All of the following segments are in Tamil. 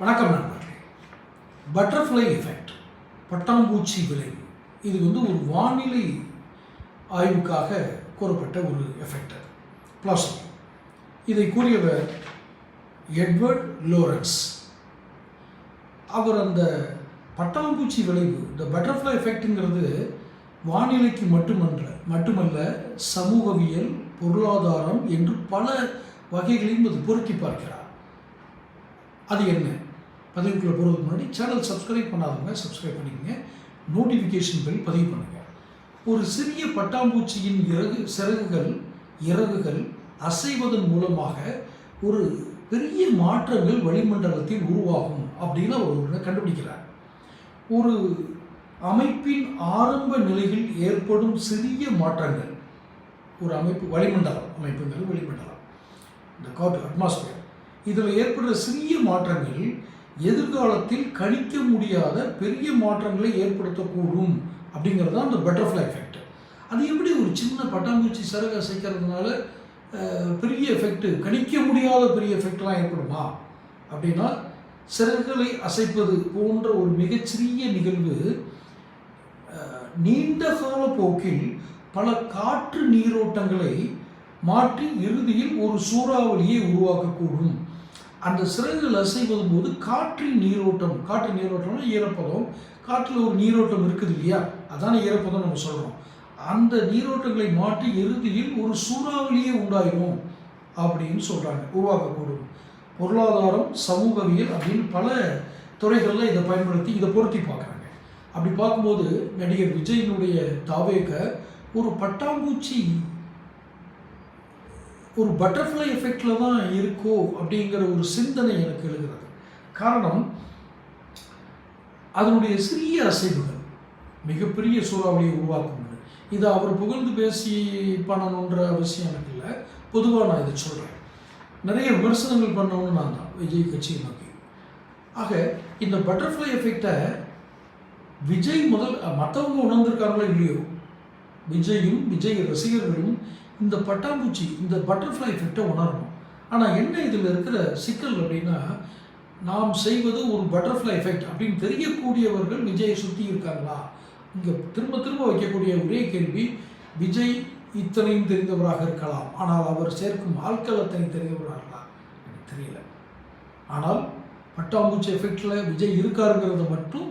வணக்கம் நண்பர்களே. பட்டர்ஃப்ளை எஃபெக்ட், பட்டாம்பூச்சி விளைவு, இது ஒரு வானிலை ஆய்வுக்காக கூறப்பட்ட ஒரு எஃபெக்ட். பிளாசிபோ. இதை கூறியவர் எட்வர்ட் லோரன்ஸ். அவர் அந்த பட்டாம்பூச்சி விளைவு, இந்த பட்டர்ஃப்ளை எஃபெக்ட்டுங்கிறது வானிலைக்கு மட்டுமல்ல சமூகவியல், பொருளாதாரம் என்று பல வகைகளையும் அது பொருத்தி பார்க்கிறார். அது என்ன? பதிவுக்குள்ளே போகிறதுக்கு முன்னாடி சேனல் சப்ஸ்கிரைப் பண்ணாதவங்க சப்ஸ்கிரைப் பண்ணிக்கங்க, நோட்டிஃபிகேஷன் பெல் பதிவு பண்ணுங்கள். ஒரு சிறிய பட்டாம்பூச்சியின் இறகுகள் அசைவதன் மூலமாக ஒரு பெரிய மாற்றங்கள் வளிமண்டலத்தில் உருவாகும் அப்படின்னு அவர் கண்டுபிடிக்கிறார். ஒரு அமைப்பின் ஆரம்ப நிலையில் ஏற்படும் சிறிய மாற்றங்கள், ஒரு அமைப்பு, அமைப்புங்கிறது வளிமண்டலம், இந்த காற்று, அட்மாஸ்பியர், இதில் ஏற்படுற சிறிய மாற்றங்கள் எதிர்காலத்தில் கணிக்க முடியாத பெரிய மாற்றங்களை ஏற்படுத்தக்கூடும் அப்படிங்கிறது தான் அந்த பட்டர்ஃப்ளை எஃபெக்ட். அது எப்படி ஒரு சின்ன பட்டாம்பூச்சி சிறகு அசைக்கிறதுனால பெரிய எஃபெக்ட், கணிக்க முடியாத பெரிய எஃபெக்ட்லாம் ஏற்படுமா அப்படின்னா, சிறகுகளை அசைப்பது போன்ற ஒரு மிகச்சிறிய நிகழ்வு நீண்ட கால போக்கில் பல காற்று நீரோட்டங்களை மாற்றி இறுதியில் ஒரு சூறாவளியை உருவாக்கக்கூடும். அந்த சிறகுகள் அசைவதும் போது காற்று நீரோட்டம்னா ஈரப்பதம், காற்றில் ஒரு நீரோட்டம் இருக்குது இல்லையா, அதான ஈரப்பதம் நம்ம சொல்கிறோம். அந்த நீரோட்டங்களை மாற்றி இறுதியில் ஒரு சூறாவளியே உண்டாயிரும் அப்படின்னு சொல்கிறாங்க, உருவாக்கக்கூடும். பொருளாதாரம், சமூகவியல் அப்படின்னு பல துறைகளில் இதை பயன்படுத்தி இதை பொருத்தி பார்க்குறாங்க. அப்படி பார்க்கும்போது நடிகர் விஜயினுடைய தாவேக ஒரு பட்டாம்பூச்சி ஒரு பட்டர்ஃப்ளை எஃபெக்டில் தான் இருக்கோ அப்படிங்கிற ஒரு சிந்தனை எனக்கு எழுகிறது. காரணம், அதனுடைய சிறிய அசைவுகள் மிகப்பெரிய சூறாவளியை உருவாக்கும். இதை அவர் புகழ்ந்து பேசி பண்ணணுன்ற அவசியம் எனக்கு இல்லை, பொதுவாக நான் இதை சொல்கிறேன். நிறைய விமர்சனங்கள் பண்ணணும்னு நான் தான் விஜய் கட்சியை நோக்கி. ஆக இந்த பட்டர்ஃப்ளை எஃபெக்டை விஜய் முதல் மற்றவங்க உணர்ந்திருக்காங்களோ இல்லையோ, விஜயும் விஜய் ரசிகர்களும் இந்த பட்டாம்பூச்சி, இந்த பட்டர்ஃப்ளை எஃபெக்டை உணரணும். ஆனால் என்ன இதில் இருக்கிற சிக்கல் அப்படின்னா, நாம் செய்வது ஒரு பட்டர்ஃப்ளை எஃபெக்ட் அப்படின்னு தெரியக்கூடியவர்கள் விஜயை சுற்றி இருக்காங்களா? இங்கே திரும்ப திரும்ப வைக்கக்கூடிய ஒரே கேள்வி, விஜய் இத்தனையும் தெரிந்தவராக இருக்கலாம், ஆனால் அவர் சேர்க்கும் ஆட்கள் அத்தனை தெரிந்தவராங்களா எனக்கு தெரியல. ஆனால் பட்டாம்பூச்சி எஃபெக்டில் விஜய் இருக்காருங்கிறத மட்டும்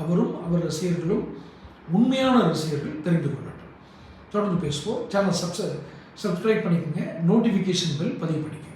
அவரும் அவர் ரசிகர்களும், உண்மையான ரசிகர்கள் தெரிந்து கொள்ளட்டும். தொடர்ந்து பேசுவோம். சேனல் சப்ஸ்கிரைப் பண்ணிக்கோங்க, நோட்டிஃபிகேஷன் பெல் பதிவு பண்ணிக்கோங்க.